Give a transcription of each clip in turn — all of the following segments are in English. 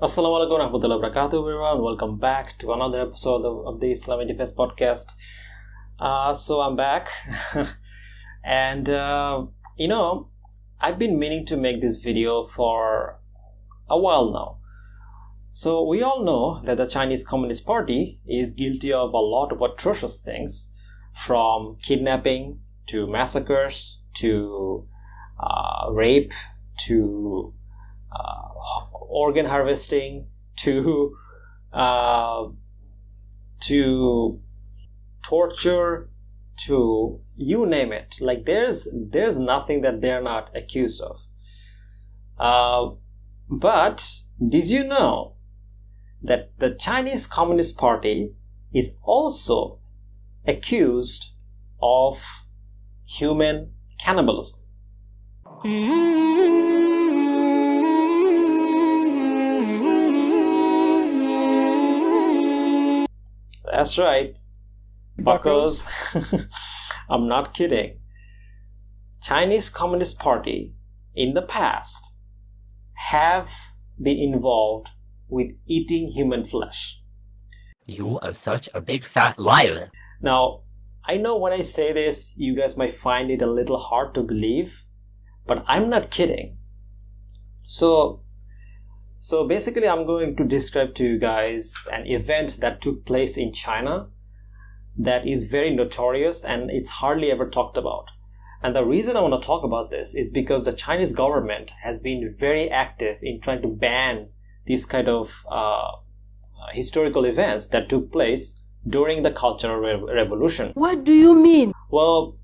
Assalamualaikum warahmatullahi wabarakatuh, everyone. Welcome back to another episode of the Islamic Defense Podcast. So I'm back, and I've been meaning to make this video for a while now. So we all know that the Chinese Communist Party is guilty of a lot of atrocious things, from kidnapping to massacres to rape to organ harvesting to torture, to you name it. Like there's nothing that they're not accused of. But did you know that the Chinese Communist Party is also accused of human cannibalism? That's right, buckles. I'm not kidding. Chinese Communist Party in the past have been involved with eating human flesh. You are such a big fat liar. Now, I know when I say this, you guys might find it a little hard to believe, but I'm not kidding. So basically, I'm going to describe to you guys an event that took place in China that is very notorious and it's hardly ever talked about. And the reason I want to talk about this is because the Chinese government has been very active in trying to ban these kind of historical events that took place during the Cultural Revolution. What do you mean? Well,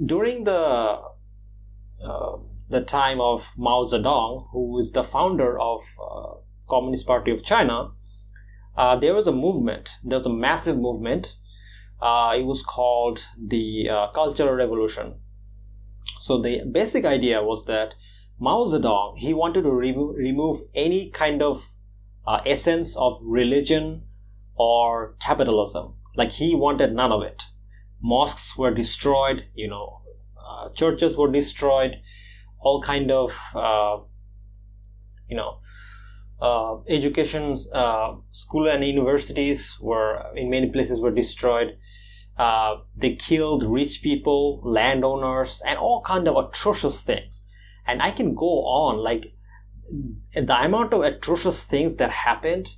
during the time of Mao Zedong, who is the founder of Communist Party of China, there was a movement. There was a massive movement. It was called the Cultural Revolution. So the basic idea was that Mao Zedong, he wanted to remove any kind of essence of religion or capitalism. Like he wanted none of it. Mosques were destroyed, churches were destroyed, all kind of education, school and universities were in many places were destroyed. They killed rich people, landowners, and all kind of atrocious things. And I can go on, like the amount of atrocious things that happened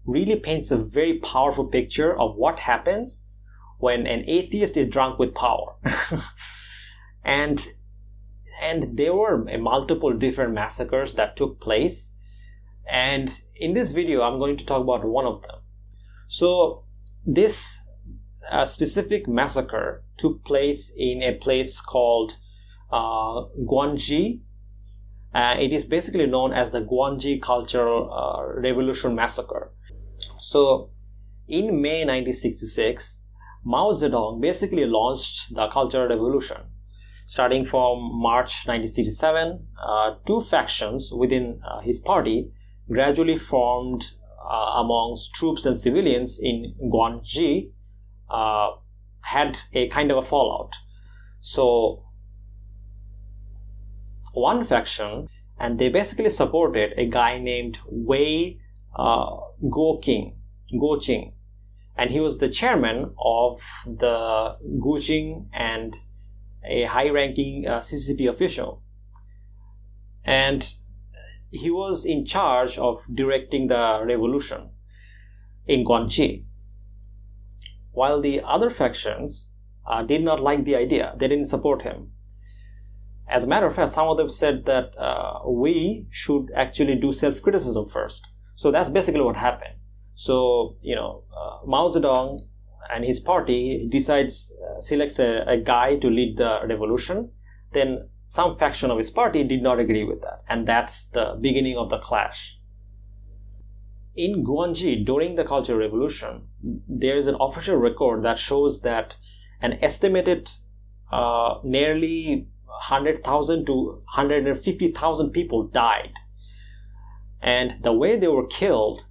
really paints a very powerful picture of what happens when an atheist is drunk with power. and there were multiple different massacres that took place, and in this video I'm going to talk about one of them. So this specific massacre took place in a place called Guangxi. It is basically known as the Guangxi Cultural Revolution Massacre. So in May 1966, Mao Zedong basically launched the Cultural Revolution. Starting from March 1967, two factions within his party gradually formed amongst troops and civilians in Guangxi, had a kind of a fallout. So one faction, and they basically supported a guy named Wei Guoqing, and he was the chairman of the Guqing and a high-ranking CCP official, and he was in charge of directing the revolution in Guangxi. While the other factions did not like the idea, they didn't support him. As a matter of fact, some of them said that we should actually do self-criticism first. So that's basically what happened. So, Mao Zedong and his party selects a guy to lead the revolution. Then some faction of his party did not agree with that. And that's the beginning of the clash. In Guangxi, during the Cultural Revolution, there is an official record that shows that an estimated nearly 100,000 to 150,000 people died. And the way they were killed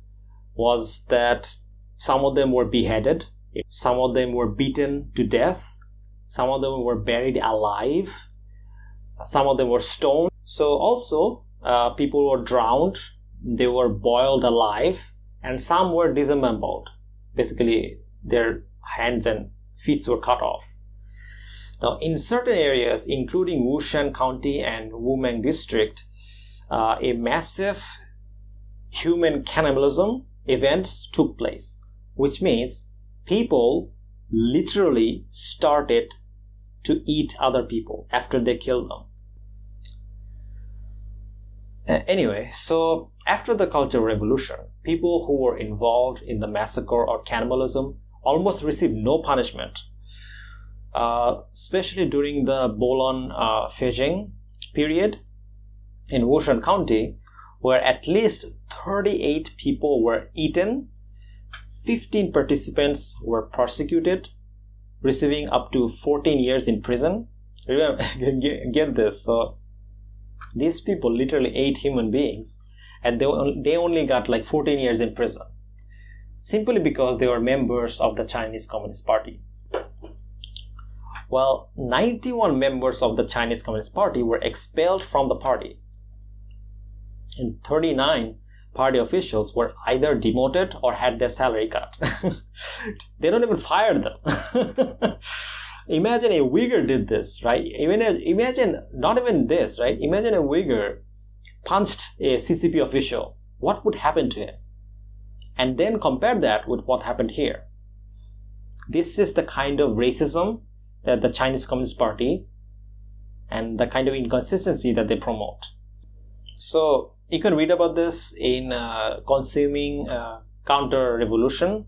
was that some of them were beheaded, some of them were beaten to death, some of them were buried alive, some of them were stoned. So also people were drowned they were boiled alive, and some were dismembered. Basically, their hands and feet were cut off. Now, in certain areas, including Wushan County and Wumeng District, a massive human cannibalism events took place, which means people literally started to eat other people after they killed them. Anyway, so after the Cultural Revolution, people who were involved in the massacre or cannibalism almost received no punishment, especially during the Bolon Fejing period in Wushan County, where at least 38 people were eaten, 15 participants were prosecuted, receiving up to 14 years in prison. Remember, get this, so these people literally ate human beings, and they only got like 14 years in prison, simply because they were members of the Chinese Communist Party. Well, 91 members of the Chinese Communist Party were expelled from the party, and 39 party officials were either demoted or had their salary cut. They don't even fire them. Imagine a Uyghur did this, right? Imagine not even this, right? Imagine a Uyghur punched a CCP official. What would happen to him? And then compare that with what happened here. This is the kind of racism that the Chinese Communist Party and the kind of inconsistency that they promote. So you can read about this in Consuming Counter-Revolution,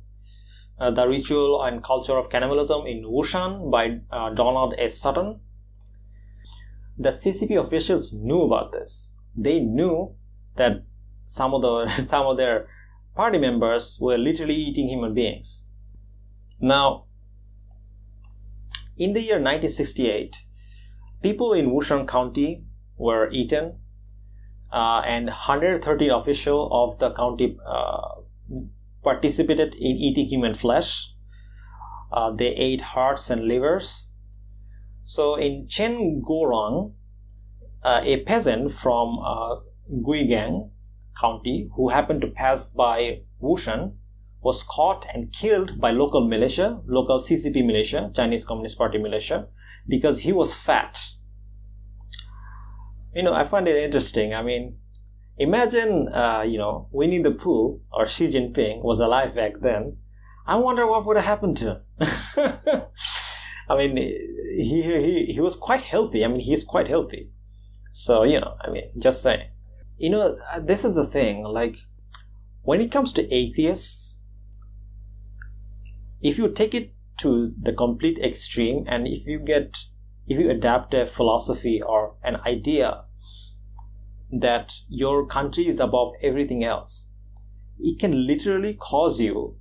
The Ritual and Culture of Cannibalism in Wushan by Donald S. Sutton. The CCP officials knew about this. They knew that some of their party members were literally eating human beings. Now, in the year 1968, people in Wushan County were eaten, and 113 officials of the county participated in eating human flesh. They ate hearts and livers. So in Chen Gorong, a peasant from Guigang County who happened to pass by Wushan was caught and killed by local militia, local CCP militia, Chinese Communist Party militia, because he was fat. I find it interesting. I mean, imagine, Winnie the Pooh or Xi Jinping was alive back then. I wonder what would have happened to him. I mean, he was quite healthy. I mean, he's quite healthy. So, just saying. This is the thing, like, when it comes to atheists, if you take it to the complete extreme, and if you adapt a philosophy or an idea that your country is above everything else, it can literally cause you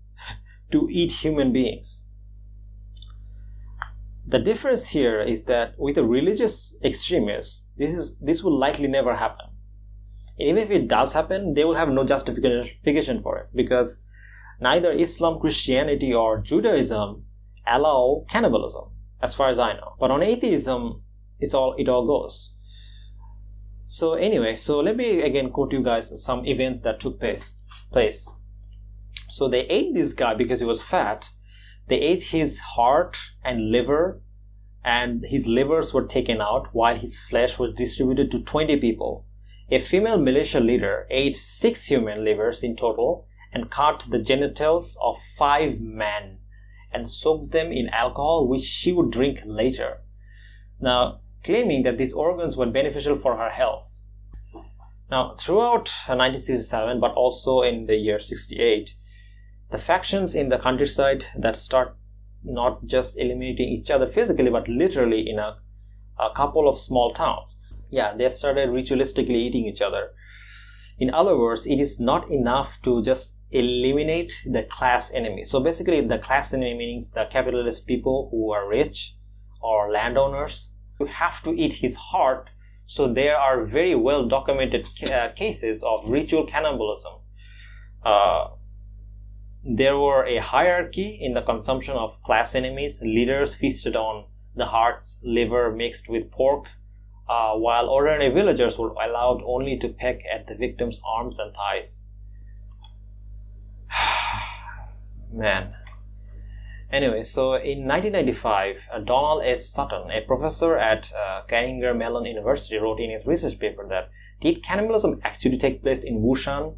to eat human beings. The difference here is that with a religious extremist, this will likely never happen. Even if it does happen, they will have no justification for it, because neither Islam, Christianity, or Judaism allow cannibalism, as far as I know. But on atheism, it all goes. So anyway, so let me again quote you guys some events that took place. So they ate this guy because he was fat. They ate his heart and liver, and his livers were taken out while his flesh was distributed to 20 people. A female militia leader ate 6 human livers in total and cut the genitals of 5 men and soaked them in alcohol, which she would drink later. Now, claiming that these organs were beneficial for her health. Now, throughout 1967, but also in the year 68, the factions in the countryside that start not just eliminating each other physically, but literally in a couple of small towns. Yeah, they started ritualistically eating each other. In other words, it is not enough to just eliminate the class enemy. So basically, the class enemy means the capitalist people who are rich or landowners. You have to eat his heart. So there are very well documented cases of ritual cannibalism. There were a hierarchy in the consumption of class enemies. Leaders feasted on the heart's liver mixed with pork while ordinary villagers were allowed only to peck at the victim's arms and thighs. Man. Anyway, so in 1995, Donald S. Sutton, a professor at Carnegie Mellon University, wrote in his research paper that did cannibalism actually take place in Wushan?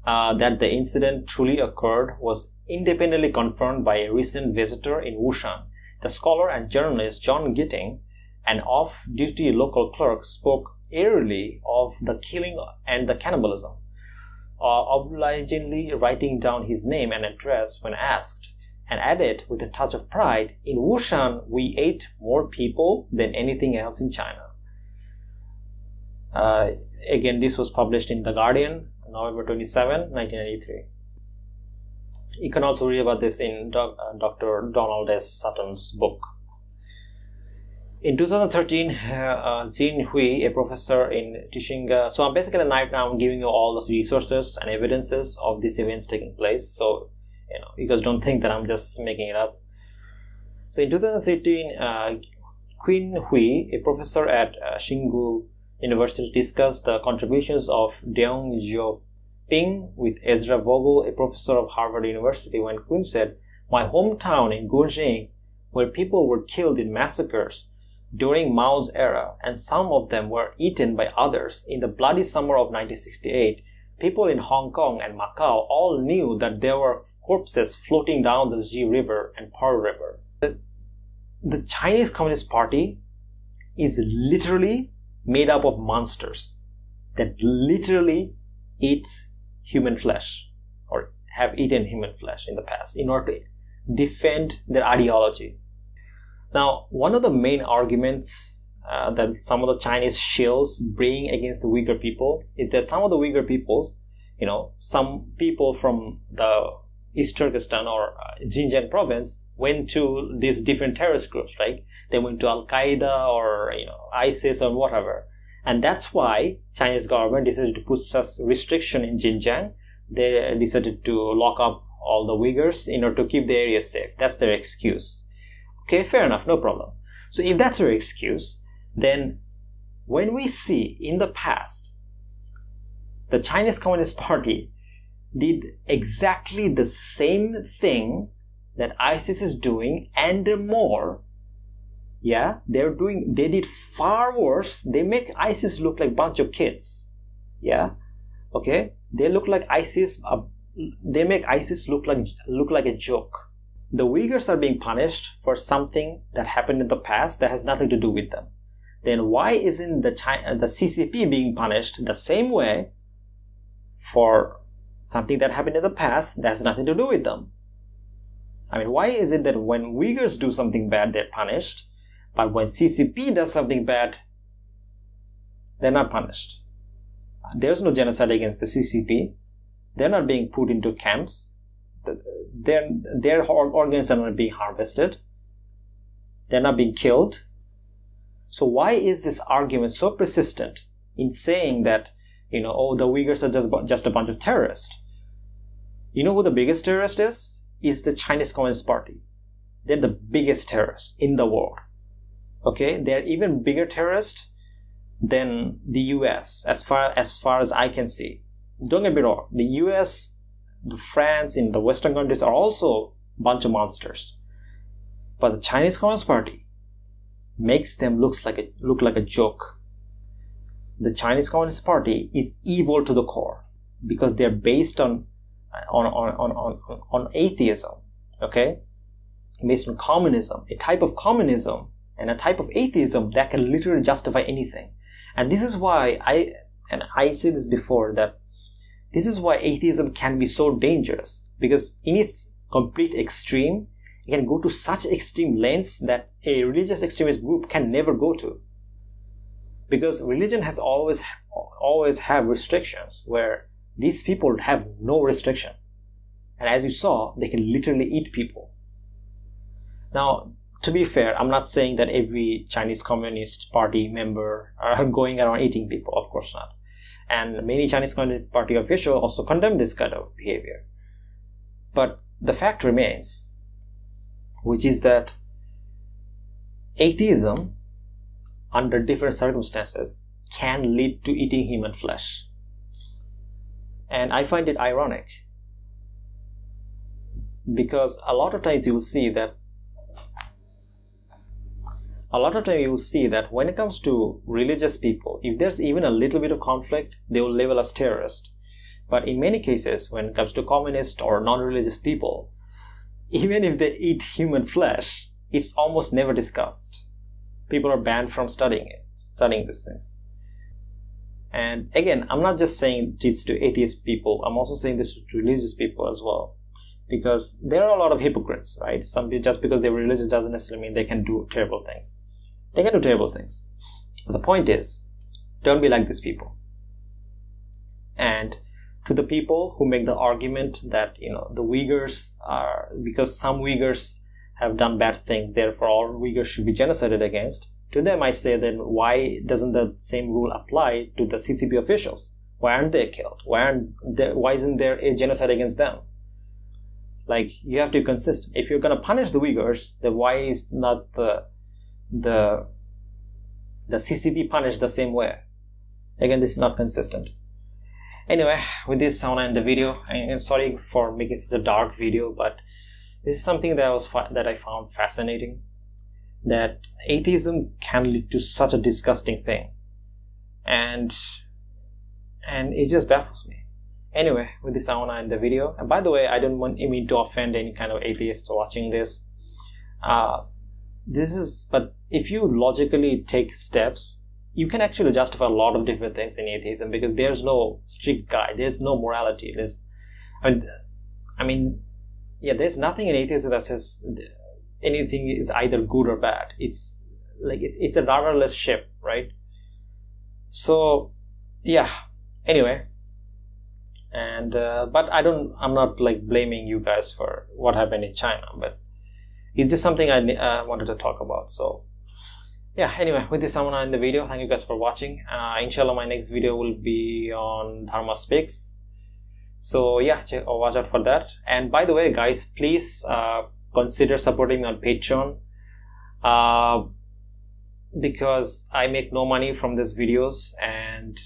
That the incident truly occurred was independently confirmed by a recent visitor in Wushan. The scholar and journalist John Gitting, an off-duty local clerk, spoke eerily of the killing and the cannibalism, obligingly writing down his name and address when asked, and added with a touch of pride, "In Wushan, we ate more people than anything else in China." Again, this was published in The Guardian, November 27, 1993. You can also read about this in Dr. Donald S. Sutton's book. In 2013, Jin Hui, a professor in Tishinga, so I'm basically now I'm giving you all the resources and evidences of these events taking place. So, you guys don't think that I'm just making it up. So in 2013, Qin Hui, a professor at Xingu University, discussed the contributions of Deng Xiaoping with Ezra Vogel, a professor of Harvard University, when Qin said, "My hometown in Guangxi, where people were killed in massacres during Mao's era, and some of them were eaten by others in the bloody summer of 1968, people in Hong Kong and Macau all knew that there were corpses floating down the Ji River and Pearl River." The Chinese Communist Party is literally made up of monsters that literally eats human flesh or have eaten human flesh in the past in order to defend their ideology. Now, one of the main arguments that some of the Chinese shills bring against the Uyghur people is that some of the Uyghur people, some people from the East Turkestan or Xinjiang province went to these different terrorist groups, right? They went to Al-Qaeda or ISIS or whatever. And that's why Chinese government decided to put such restriction in Xinjiang. They decided to lock up all the Uyghurs in order to keep the area safe. That's their excuse. Okay, fair enough, no problem. So if that's your excuse, then when we see in the past, the Chinese Communist Party did exactly the same thing that ISIS is doing and more. Yeah, they did far worse. They make ISIS look like a bunch of kids. Yeah, okay, they look like ISIS. They make ISIS look like a joke. The Uyghurs are being punished for something that happened in the past that has nothing to do with them. Then why isn't the CCP being punished the same way for something that happened in the past that has nothing to do with them? I mean, why is it that when Uyghurs do something bad, they're punished, but when CCP does something bad, they're not punished? There's no genocide against the CCP. They're not being put into camps. Their organs are not being harvested. They're not being killed. So why is this argument so persistent in saying that, the Uyghurs are just a bunch of terrorists? You know who the biggest terrorist is? Is the Chinese Communist Party. They're the biggest terrorists in the world. Okay, they're even bigger terrorists than the US, as far as I can see. Don't get me wrong, the US, the France, in the Western countries are also a bunch of monsters. But the Chinese Communist Party makes them look like a joke. The Chinese Communist Party is evil to the core because they're based on atheism, okay? Based on communism, a type of communism and a type of atheism that can literally justify anything. And this is why I said this before, that this is why atheism can be so dangerous, because in its complete extreme, it can go to such extreme lengths that a religious extremist group can never go to. Because religion has always have restrictions where these people have no restriction. And as you saw, they can literally eat people. Now, to be fair, I'm not saying that every Chinese Communist Party member are going around eating people. Of course not. And many Chinese Communist Party officials also condemn this kind of behavior. But the fact remains, which is that atheism under different circumstances can lead to eating human flesh. And I find it ironic, because a lot of times you will see that when it comes to religious people, if there's even a little bit of conflict, they will label us terrorists. But in many cases, when it comes to communist or non-religious people, even if they eat human flesh, it's almost never discussed. People are banned from studying these things. And again, I'm not just saying this to atheist people, I'm also saying this to religious people as well. Because there are a lot of hypocrites, right? Some people, just because they're religious doesn't necessarily mean they can do terrible things. They can do terrible things. But the point is, don't be like these people. And to the people who make the argument that, the Uyghurs are, because some Uyghurs have done bad things, therefore all Uyghurs should be genocided against, to them I say, then why doesn't the same rule apply to the CCP officials? Why aren't they killed? Why isn't there a genocide against them? Like, you have to be consistent. If you're going to punish the Uyghurs, then why is not the CCP punished the same way? Again, this is not consistent. Anyway, with this I want to end the video. And sorry for making such a dark video, but this is something that I found fascinating. That atheism can lead to such a disgusting thing, and it just baffles me. Anyway, with this I want to end the video. And by the way, I don't mean to offend any kind of atheist watching this. But if you logically take steps, you can actually justify a lot of different things in atheism, because there's no strict guide, there's no morality. There's nothing in atheism that says anything is either good or bad. It's like it's a rudderless ship, right? So yeah. Anyway, and but I'm not like blaming you guys for what happened in China, but it's just something I wanted to talk about. So yeah, anyway, with this I want to end the video. Thank you guys for watching. Inshallah, my next video will be on Dharma Speaks. So yeah, watch out for that. And by the way, guys, please consider supporting me on Patreon, because I make no money from these videos, and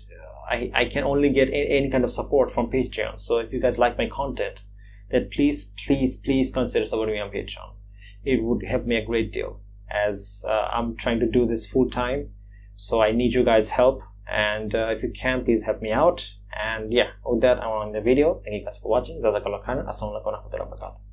I can only get any kind of support from Patreon. So if you guys like my content, then please consider supporting me on Patreon. It would help me a great deal, as I'm trying to do this full time. So I need you guys' help, and if you can, please help me out. And yeah, with that, I want to end the video. Thank you guys for watching. Jazakallah khairan. Assalamu alaikum warahmatullahi wabarakatuh.